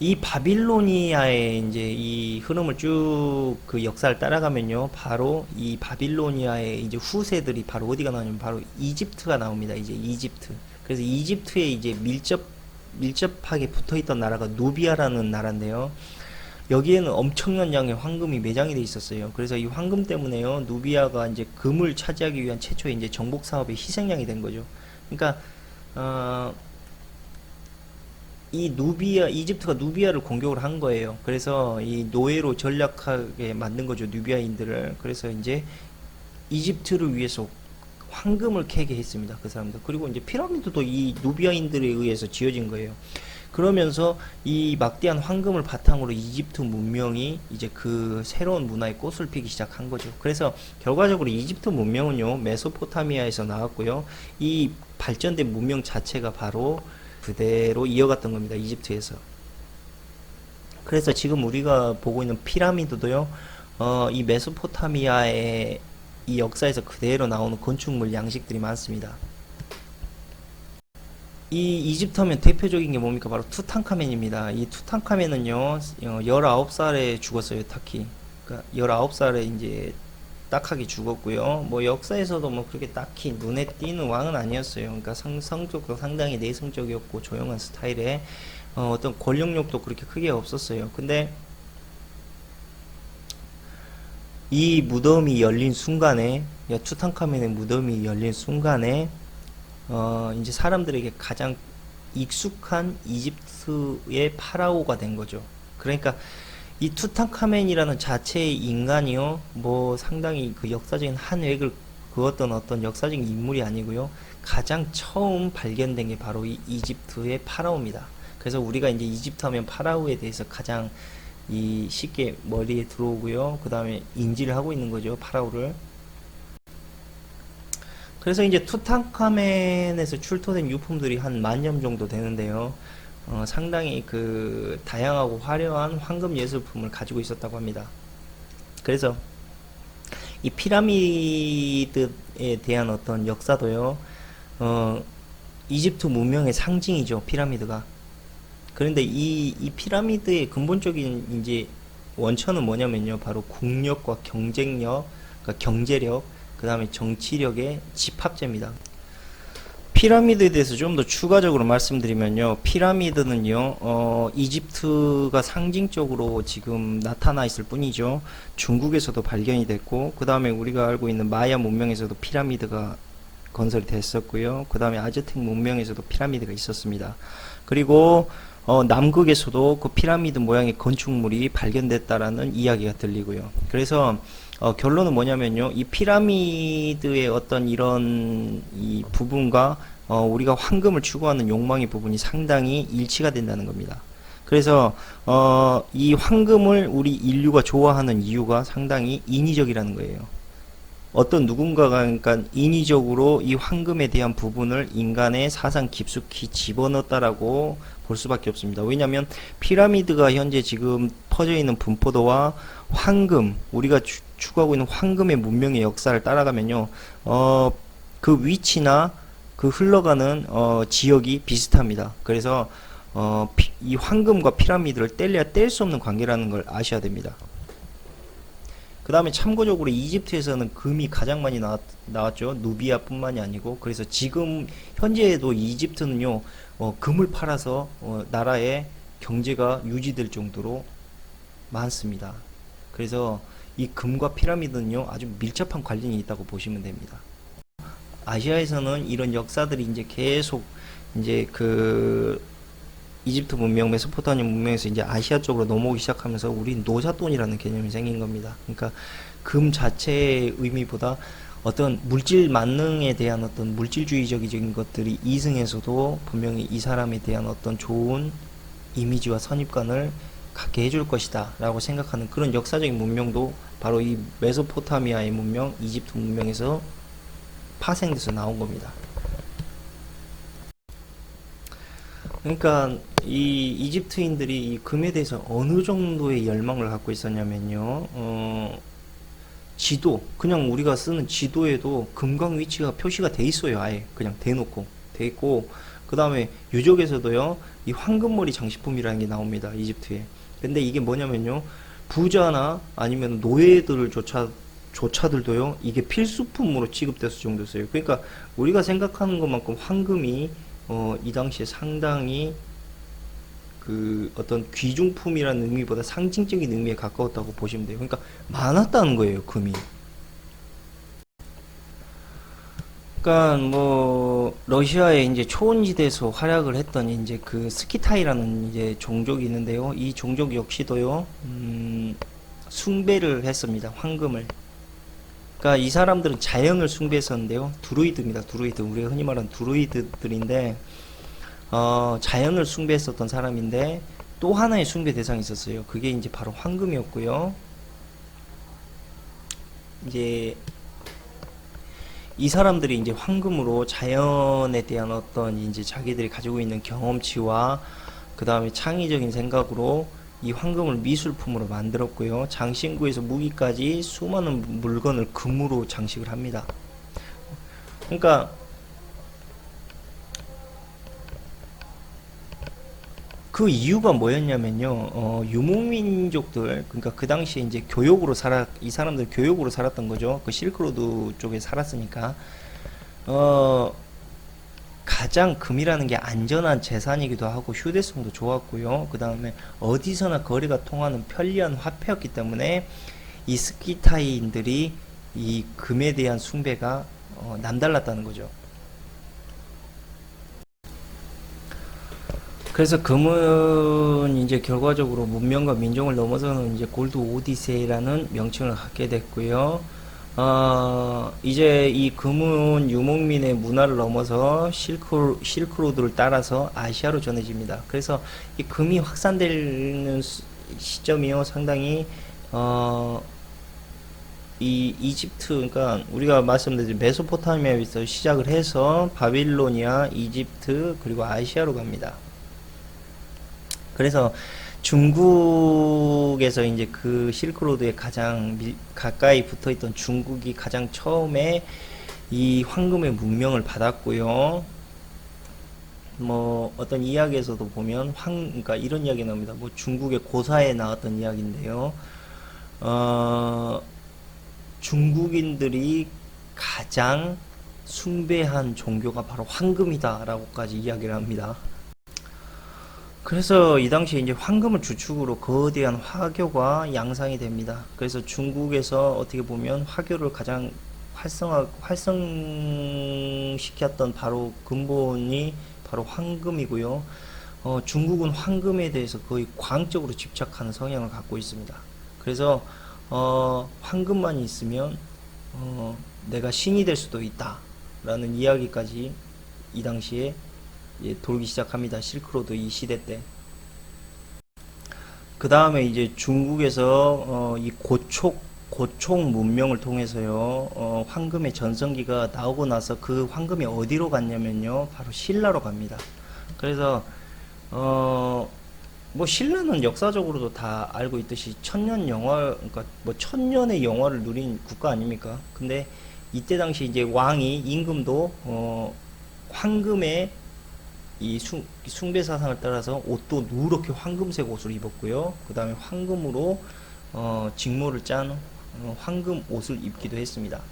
이 바빌로니아의 이제 이 흐름을 쭉 그 역사를 따라가면요, 바로 이 바빌로니아의 이제 후세들이 바로 어디가 나오냐면 바로 이집트가 나옵니다. 이제 이집트. 그래서 이집트에 이제 밀접하게 붙어 있던 나라가 누비아라는 나라인데요. 여기에는 엄청난 양의 황금이 매장이 돼 있었어요. 그래서 이 황금 때문에요, 누비아가 이제 금을 차지하기 위한 최초의 이제 정복 사업의 희생양이 된 거죠. 그러니까 어, 이 이집트가 누비아를 공격을 한 거예요. 그래서 이 노예로 전략하게 만든 거죠, 누비아인들을. 그래서 이제 이집트를 위해서 황금을 캐게 했습니다, 그 사람들. 그리고 이제 피라미드도 이 누비아인들에 의해서 지어진 거예요. 그러면서 이 막대한 황금을 바탕으로 이집트 문명이 이제 그 새로운 문화의 꽃을 피기 시작한 거죠. 그래서 결과적으로 이집트 문명은요, 메소포타미아에서 나왔고요. 이 발전된 문명 자체가 바로 그대로 이어갔던 겁니다, 이집트에서. 그래서 지금 우리가 보고 있는 피라미드도요, 이 메소포타미아의 이 역사에서 그대로 나오는 건축물 양식들이 많습니다. 이 이집트 하면 대표적인 게 뭡니까? 바로 투탕카멘입니다. 이 투탕카멘은요, 19살에 죽었어요, 타키. 그러니까 19살에 이제 딱하게 죽었고요. 뭐 역사에서도 뭐 그렇게 딱히 눈에 띄는 왕은 아니었어요. 그러니까 성격도 상당히 내성적이었고 조용한 스타일에 어떤 권력욕도 그렇게 크게 없었어요. 근데 이 무덤이 열린 순간에, 투탕카멘의 무덤이 열린 순간에 이제 사람들에게 가장 익숙한 이집트의 파라오가 된 거죠. 그러니까 이 투탕카멘이라는 자체의 인간이요, 뭐 상당히 그 역사적인 한 획을 그었던 어떤 역사적인 인물이 아니고요, 가장 처음 발견된 게 바로 이 이집트의 파라오입니다. 그래서 우리가 이제 이집트 하면 파라오에 대해서 가장 이 쉽게 머리에 들어오고요, 그 다음에 인지를 하고 있는 거죠, 파라오를. 그래서 이제 투탕카멘에서 출토된 유품들이 한 10,000점 정도 되는데요. 상당히 그 다양하고 화려한 황금 예술품을 가지고 있었다고 합니다. 그래서 이 피라미드에 대한 어떤 역사도요, 어, 이집트 문명의 상징이죠, 피라미드가. 그런데 이 피라미드의 근본적인 이제 원천은 뭐냐면요, 바로 국력과 경쟁력, 그러니까 경제력, 그 다음에 정치력의 집합제입니다. 피라미드에 대해서 좀 더 추가적으로 말씀드리면요, 피라미드는요, 이집트가 상징적으로 지금 나타나 있을 뿐이죠. 중국에서도 발견이 됐고, 그 다음에 우리가 알고 있는 마야 문명에서도 피라미드가 건설이 됐었고요. 그 다음에 아즈텍 문명에서도 피라미드가 있었습니다. 그리고 남극에서도 그 피라미드 모양의 건축물이 발견됐다라는 이야기가 들리고요. 그래서 결론은 뭐냐면요, 이 피라미드의 어떤 이런 이 부분과 우리가 황금을 추구하는 욕망의 부분이 상당히 일치가 된다는 겁니다. 그래서 이 황금을 우리 인류가 좋아하는 이유가 상당히 인위적이라는 거예요. 어떤 누군가가, 그러니까 인위적으로 이 황금에 대한 부분을 인간의 사상 깊숙이 집어넣었다라고 볼 수밖에 없습니다. 왜냐하면 피라미드가 현재 지금 퍼져 있는 분포도와 황금, 우리가 추구하고 있는 황금의 문명의 역사를 따라가면요, 그 위치나 그 흘러가는 지역이 비슷합니다. 그래서 이 황금과 피라미드를 뗄래야 뗄 수 없는 관계라는 걸 아셔야 됩니다. 그 다음에 참고적으로 이집트에서는 금이 가장 많이 나왔죠. 누비아 뿐만이 아니고. 그래서 지금 현재에도 이집트는요, 금을 팔아서 나라의 경제가 유지될 정도로 많습니다. 그래서 이 금과 피라미드는요, 아주 밀접한 관련이 있다고 보시면 됩니다. 아시아에서는 이런 역사들이 이제 계속 이제 그 이집트 문명, 메소포타미아 문명에서 이제 아시아 쪽으로 넘어오기 시작하면서 우리 노잣돈이라는 개념이 생긴 겁니다. 그러니까 금 자체의 의미보다 어떤 물질 만능에 대한 어떤 물질주의적인 것들이 이승에서도 분명히 이 사람에 대한 어떤 좋은 이미지와 선입관을 갖게 해줄 것이다 라고 생각하는 그런 역사적인 문명도 바로 이 메소포타미아의 문명, 이집트 문명에서 파생돼서 나온 겁니다. 그러니까 이 이집트인들이 이 금에 대해서 어느 정도의 열망을 갖고 있었냐면요, 지도, 그냥 우리가 쓰는 지도에도 금강 위치가 표시가 돼 있어요. 아예 그냥 대놓고 돼 있고, 그 다음에 유적에서도요, 이 황금머리 장식품이라는 게 나옵니다. 이집트에. 근데 이게 뭐냐면요, 부자나 아니면 조차들도요, 이게 필수품으로 취급됐을 정도였어요. 그러니까 우리가 생각하는 것만큼 황금이 이 당시에 상당히 그 어떤 귀중품이라는 의미보다 상징적인 의미에 가까웠다고 보시면 돼요. 그러니까 많았다는 거예요, 금이. 그러니까 뭐 러시아의 이제 초원지대에서 활약을 했던 이제 그 스키타이라는 이제 종족이 있는데요. 이 종족 역시도요, 숭배를 했습니다. 황금을. 그러니까 이 사람들은 자연을 숭배했었는데요. 드루이드입니다. 드루이드. 우리가 흔히 말하는 드루이드들인데, 자연을 숭배했었던 사람인데, 또 하나의 숭배 대상이 있었어요. 그게 이제 바로 황금이었고요. 이제 이 사람들이 이제 황금으로 자연에 대한 어떤 이제 자기들이 가지고 있는 경험치와 그 다음에 창의적인 생각으로 이 황금을 미술품으로 만들었고요. 장신구에서 무기까지 수많은 물건을 금으로 장식을 합니다. 그러니까 그 이유가 뭐였냐면요, 유목민족들, 그러니까 그 당시에 이제 이 사람들 교역으로 살았던 거죠. 그 실크로드 쪽에 살았으니까, 어, 가장 금이라는 게 안전한 재산이기도 하고 휴대성도 좋았고요. 그 다음에 어디서나 거리가 통하는 편리한 화폐였기 때문에 이 스키타이인들이 이 금에 대한 숭배가 남달랐다는 거죠. 그래서 금은 이제 결과적으로 문명과 민족을 넘어서는 이제 골드 오디세이라는 명칭을 갖게 됐고요. 이제 이 금은 유목민의 문화를 넘어서 실크로드를 따라서 아시아로 전해집니다. 그래서 이 금이 확산되는 시점이요, 상당히, 이 이집트, 그러니까 우리가 말씀드린 메소포타미아에서 시작을 해서 바빌로니아, 이집트, 그리고 아시아로 갑니다. 그래서 중국에서 이제 그 실크로드에 가장 가까이 붙어 있던 중국이 가장 처음에 이 황금의 문명을 받았고요. 뭐 어떤 이야기에서도 보면 그러니까 이런 이야기 나옵니다. 뭐 중국의 고사에 나왔던 이야기인데요. 중국인들이 가장 숭배한 종교가 바로 황금이다라고까지 이야기를 합니다. 그래서 이 당시에 이제 황금을 주축으로 거대한 화교가 양상이 됩니다. 그래서 중국에서 어떻게 보면 화교를 가장 활성시켰던 바로 근본이 바로 황금이고요. 중국은 황금에 대해서 거의 과학적으로 집착하는 성향을 갖고 있습니다. 그래서 황금만 있으면 내가 신이 될 수도 있다 라는 이야기까지 이 당시에 돌기 시작합니다. 실크로드 이 시대 때. 그 다음에 이제 중국에서 이 고촉 문명을 통해서요, 황금의 전성기가 나오고 나서 그 황금이 어디로 갔냐면요, 바로 신라로 갑니다. 그래서 뭐 신라는 역사적으로도 다 알고 있듯이 그러니까 뭐 천년의 영화를 누린 국가 아닙니까? 근데 이때 당시 이제 왕이 임금도 황금의 이 숭배 사상을 따라서 옷도 누렇게 황금색 옷을 입었고요. 그 다음에 황금으로 직모를 짠 황금 옷을 입기도 했습니다.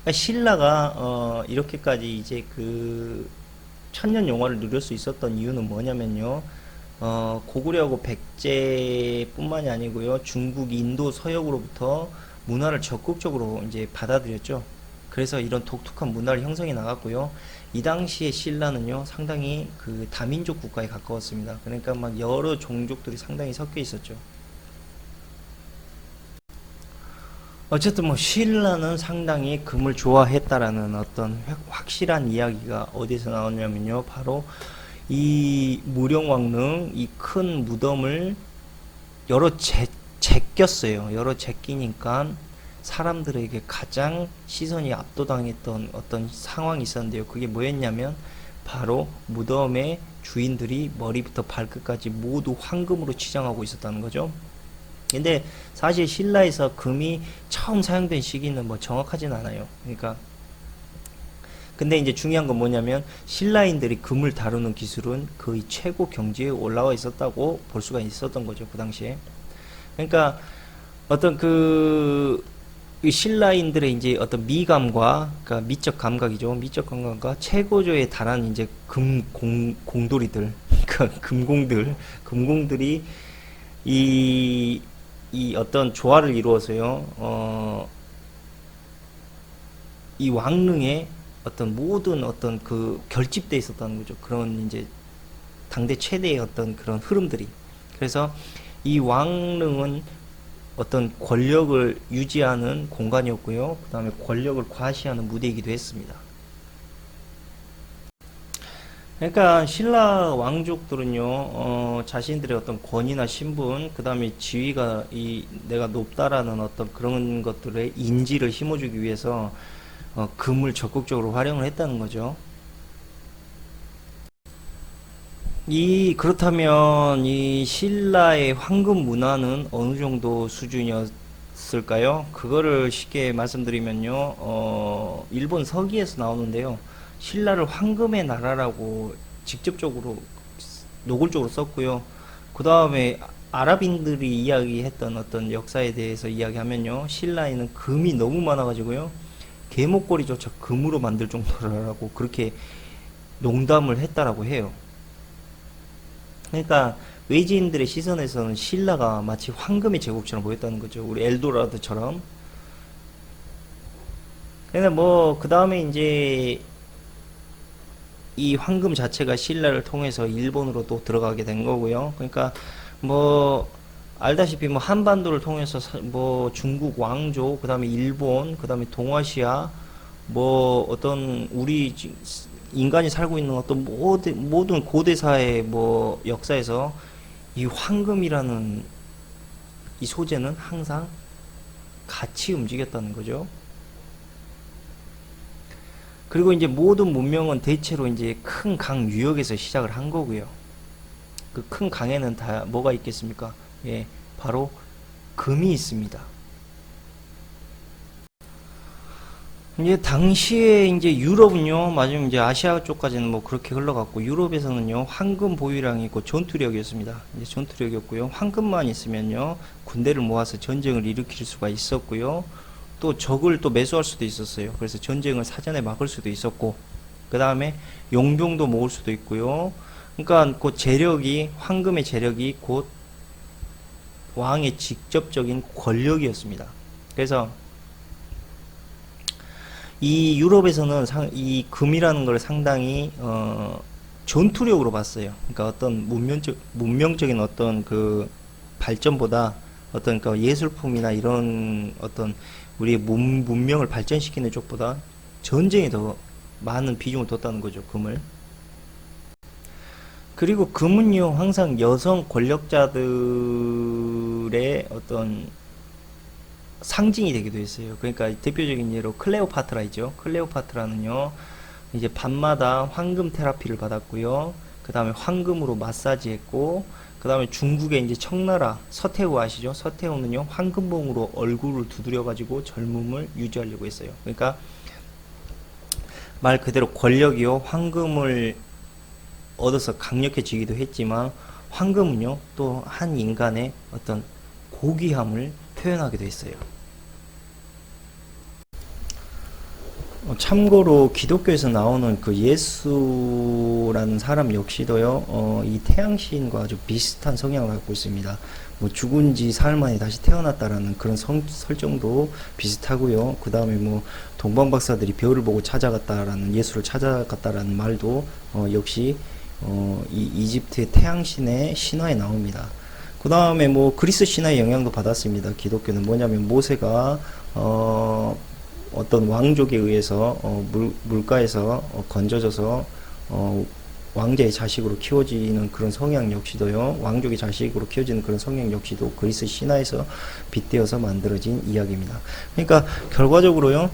그러니까 신라가 이렇게까지 이제 그 천년 영화를 누릴 수 있었던 이유는 뭐냐면요. 고구려하고 백제뿐만이 아니고요. 중국, 인도, 서역으로부터 문화를 적극적으로 이제 받아들였죠. 그래서 이런 독특한 문화를 형성해 나갔고요. 이 당시에 신라는요, 상당히 그 다민족 국가에 가까웠습니다. 그러니까 막 여러 종족들이 상당히 섞여 있었죠. 어쨌든 뭐 신라는 상당히 금을 좋아했다라는 어떤 확실한 이야기가 어디서 나오냐면요, 바로 이 무령왕릉 이 큰 무덤을 여러 제꼈어요. 여러 제끼니까 사람들에게 가장 시선이 압도당했던 어떤 상황이 있었는데요. 그게 뭐였냐면 바로 무덤의 주인들이 머리부터 발끝까지 모두 황금으로 치장하고 있었다는 거죠. 근데 사실 신라에서 금이 처음 사용된 시기는 뭐 정확하진 않아요. 그러니까 근데 이제 중요한 건 뭐냐면 신라인들이 금을 다루는 기술은 거의 최고 경지에 올라와 있었다고 볼 수가 있었던 거죠, 그 당시에. 그러니까 어떤 이 신라인들의 이제 어떤 미감과, 그러니까 미적 감각이죠. 미적 감각과 최고조에 달한 이제 공돌이들, 그러니까 금공들이 이 어떤 조화를 이루어서요, 이 왕릉에 어떤 모든 어떤 그 결집돼 있었다는 거죠. 그런 이제 당대 최대의 어떤 그런 흐름들이. 그래서 이 왕릉은 어떤 권력을 유지하는 공간이었고요. 그 다음에 권력을 과시하는 무대이기도 했습니다. 그러니까 신라 왕족들은요, 자신들의 어떤 권위나 신분, 그 다음에 지위가 내가 높다라는 어떤 그런 것들의 인지를 심어주기 위해서 금을 적극적으로 활용을 했다는 거죠. 그렇다면 이 신라의 황금 문화는 어느 정도 수준이었을까요? 그거를 쉽게 말씀드리면요, 일본 서기에서 나오는데요. 신라를 황금의 나라라고 직접적으로 노골적으로 썼고요. 그 다음에 아랍인들이 이야기했던 어떤 역사에 대해서 이야기하면요, 신라에는 금이 너무 많아가지고요, 계목걸이조차 금으로 만들 정도라고 그렇게 농담을 했다라고 해요. 그러니까 외지인들의 시선에서는 신라가 마치 황금의 제국처럼 보였다는 거죠. 우리 엘도라도처럼. 근데 뭐 그 다음에 이제 이 황금 자체가 신라를 통해서 일본으로 또 들어가게 된 거고요. 그러니까 뭐 알다시피 뭐 한반도를 통해서 뭐 중국 왕조, 그 다음에 일본, 그 다음에 동아시아, 뭐 어떤 우리 인간이 살고 있는 어떤 모든 고대사의 뭐 역사에서 이 황금이라는 이 소재는 항상 같이 움직였다는 거죠. 그리고 이제 모든 문명은 대체로 이제 큰 강 유역에서 시작을 한 거고요. 그 큰 강에는 다 뭐가 있겠습니까? 예, 바로 금이 있습니다. 이제 당시에 이제 유럽은요, 맞으면 이제 아시아 쪽까지는 뭐 그렇게 흘러갔고, 유럽에서는요, 황금 보유량이 있고 전투력이었습니다. 이제 전투력이었고요. 황금만 있으면요, 군대를 모아서 전쟁을 일으킬 수가 있었고요. 또 적을 또 매수할 수도 있었어요. 그래서 전쟁을 사전에 막을 수도 있었고, 그 다음에 용병도 모을 수도 있고요. 그러니까 그 재력이, 황금의 재력이 곧 왕의 직접적인 권력이었습니다. 그래서 이 유럽에서는 이 금이라는 걸 상당히 전투력으로 봤어요. 그러니까 어떤 문명적인 어떤 그 발전보다 어떤 그 예술품이나 이런 어떤 우리의 문명을 발전시키는 쪽보다 전쟁에 더 많은 비중을 뒀다는 거죠, 금을. 그리고 금은요, 항상 여성 권력자들의 어떤 상징이 되기도 했어요. 그러니까 대표적인 예로 클레오파트라 있죠. 클레오파트라는요, 이제 밤마다 황금 테라피를 받았고요. 그 다음에 황금으로 마사지했고, 그 다음에 중국의 이제 청나라 서태후 아시죠? 서태후는요, 황금봉으로 얼굴을 두드려가지고 젊음을 유지하려고 했어요. 그러니까 말 그대로 권력이요, 황금을 얻어서 강력해지기도 했지만, 황금은요, 또 한 인간의 어떤 고귀함을 표현하기도 했어요. 참고로 기독교에서 나오는 그 예수라는 사람 역시도요, 이 태양신과 아주 비슷한 성향을 갖고 있습니다. 뭐 죽은 지 사흘 만에 다시 태어났다라는 그런 설정도 비슷하고요. 그 다음에 뭐 동방박사들이 별을 보고 찾아갔다라는, 예수를 찾아갔다라는 말도 역시 이 이집트의 태양신의 신화에 나옵니다. 그 다음에 뭐 그리스 신화의 영향도 받았습니다. 기독교는 뭐냐면 모세가 어떤 왕족에 의해서 물가에서 건져져서 왕자의 자식으로 키워지는 그런 성향 역시도요, 왕족의 자식으로 키워지는 그런 성향 역시도 그리스 신화에서 빗대어서 만들어진 이야기입니다. 그러니까 결과적으로요,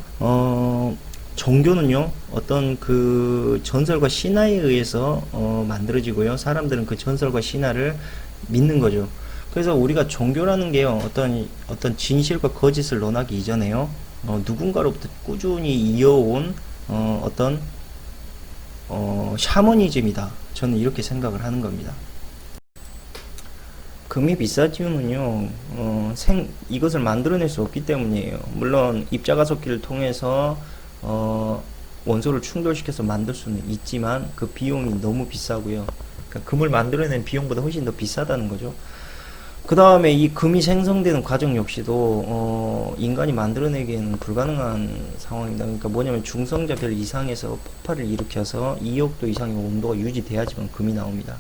종교는요, 어떤 그 전설과 신화에 의해서 만들어지고요, 사람들은 그 전설과 신화를 믿는 거죠. 그래서 우리가 종교라는 게요, 어떤 진실과 거짓을 논하기 이전에요, 누군가로부터 꾸준히 이어온 어떤 샤머니즘이다. 저는 이렇게 생각을 하는 겁니다. 금이 비싼 이유는요, 이것을 만들어낼 수 없기 때문이에요. 물론 입자가속기를 통해서 원소를 충돌시켜서 만들 수는 있지만 그 비용이 너무 비싸고요. 그러니까 금을 만들어낸 비용보다 훨씬 더 비싸다는 거죠. 그 다음에 이 금이 생성되는 과정 역시도 인간이 만들어내기에는 불가능한 상황입니다. 그러니까 뭐냐면 중성자 별 이상에서 폭발을 일으켜서 2억도 이상의 온도가 유지돼야지만 금이 나옵니다.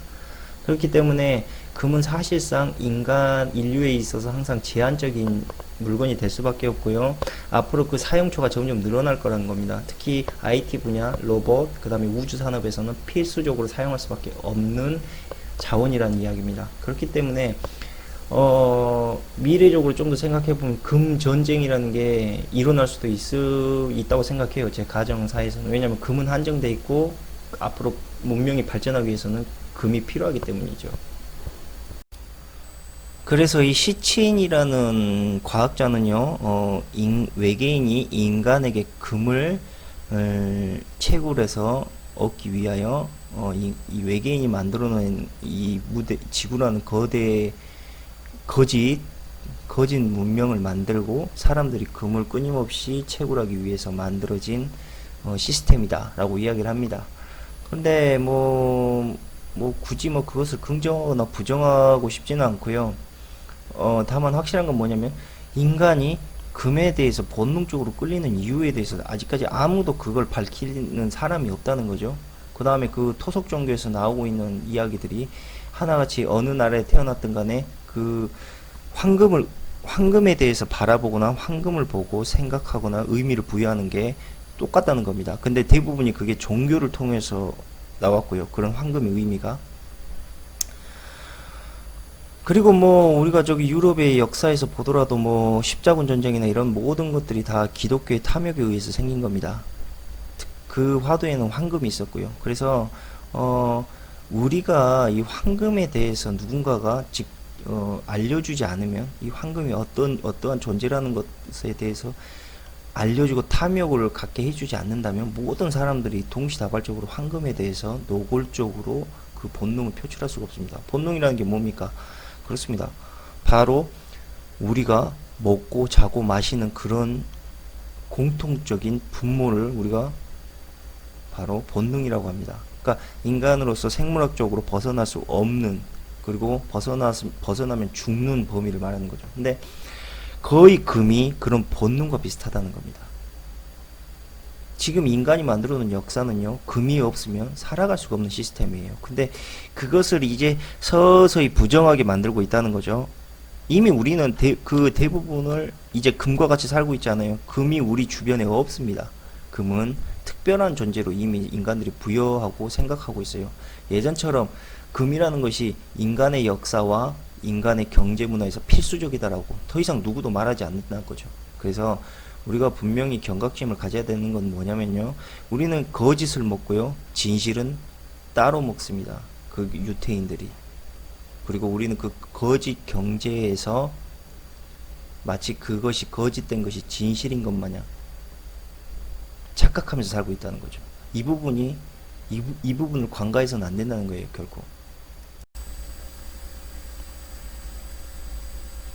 그렇기 때문에 금은 사실상 인류에 있어서 항상 제한적인 물건이 될 수밖에 없고요. 앞으로 그 사용처가 점점 늘어날 거라는 겁니다. 특히 IT 분야, 로봇, 그 다음에 우주 산업에서는 필수적으로 사용할 수밖에 없는 자원이라는 이야기입니다. 그렇기 때문에 미래적으로 좀 더 생각해보면 금 전쟁이라는 게 일어날 수도 있다고 생각해요. 제 가정사에서는. 왜냐하면 금은 한정돼 있고 앞으로 문명이 발전하기 위해서는 금이 필요하기 때문이죠. 그래서 이 시친이라는 과학자는요, 외계인이 인간에게 금을 채굴해서 얻기 위하여 이 외계인이 만들어낸 이 지구라는 거짓 문명을 만들고 사람들이 금을 끊임없이 채굴하기 위해서 만들어진 시스템이다 라고 이야기를 합니다. 근데 굳이 그것을 긍정하거나 부정하고 싶지는 않고요. 다만 확실한 건 뭐냐면 인간이 금에 대해서 본능적으로 끌리는 이유에 대해서 아직까지 아무도 그걸 밝히는 사람이 없다는 거죠. 그 다음에 그 토속 종교에서 나오고 있는 이야기들이 하나같이 어느 나라에 태어났든 간에 그 황금에 대해서 바라보거나 황금을 보고 생각하거나 의미를 부여하는 게 똑같다는 겁니다. 근데 대부분이 그게 종교를 통해서 나왔고요. 그런 황금의 의미가. 그리고 우리가 저기 유럽의 역사에서 보더라도 십자군 전쟁이나 이런 모든 것들이 다 기독교의 탐욕에 의해서 생긴 겁니다. 그 화도에는 황금이 있었고요. 그래서 우리가 이 황금에 대해서 누군가가 알려주지 않으면 이 황금이 어떠한 존재라는 것에 대해서 알려주고 탐욕을 갖게 해주지 않는다면 모든 사람들이 동시다발적으로 황금에 대해서 노골적으로 그 본능을 표출할 수가 없습니다. 본능이라는 게 뭡니까? 그렇습니다. 바로 우리가 먹고 자고 마시는 그런 공통적인 분모를 우리가 바로 본능이라고 합니다. 그러니까 인간으로서 생물학적으로 벗어날 수 없는, 그리고 벗어나면 죽는 범위를 말하는 거죠. 근데 거의 금이 그런 본능과 비슷하다는 겁니다. 지금 인간이 만들어 놓은 역사는요, 금이 없으면 살아갈 수가 없는 시스템이에요. 근데 그것을 이제 서서히 부정하게 만들고 있다는 거죠. 이미 우리는 그 대부분을 이제 금과 같이 살고 있잖아요. 금이 우리 주변에 없습니다. 금은 특별한 존재로 이미 인간들이 부여하고 생각하고 있어요. 예전처럼 금이라는 것이 인간의 역사와 인간의 경제 문화에서 필수적이다라고 더 이상 누구도 말하지 않는다는 거죠. 그래서 우리가 분명히 경각심을 가져야 되는 건 뭐냐면요, 우리는 거짓을 먹고요, 진실은 따로 먹습니다. 그 유태인들이. 그리고 우리는 그 거짓 경제에서 마치 그것이 거짓된 것이 진실인 것 마냥 착각하면서 살고 있다는 거죠. 이 부분을 관가해서는 안 된다는 거예요, 결국.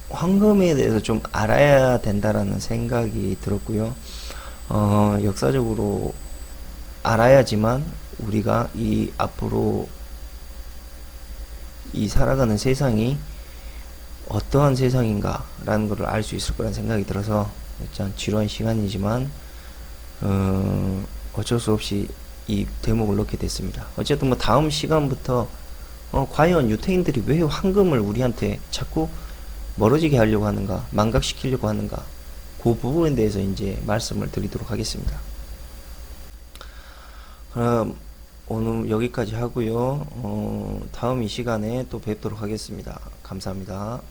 황금에 대해서 좀 알아야 된다라는 생각이 들었고요. 역사적으로 알아야지만 우리가 앞으로 살아가는 세상이 어떠한 세상인가라는 것을 알 수 있을 거라는 생각이 들어서 일단 지루한 시간이지만 어쩔 수 없이 이 대목을 넣게 됐습니다. 어쨌든 다음 시간부터 과연 유태인들이 왜 황금을 우리한테 자꾸 멀어지게 하려고 하는가, 망각시키려고 하는가, 그 부분에 대해서 이제 말씀을 드리도록 하겠습니다. 그럼 오늘 여기까지 하고요. 다음 이 시간에 또 뵙도록 하겠습니다. 감사합니다.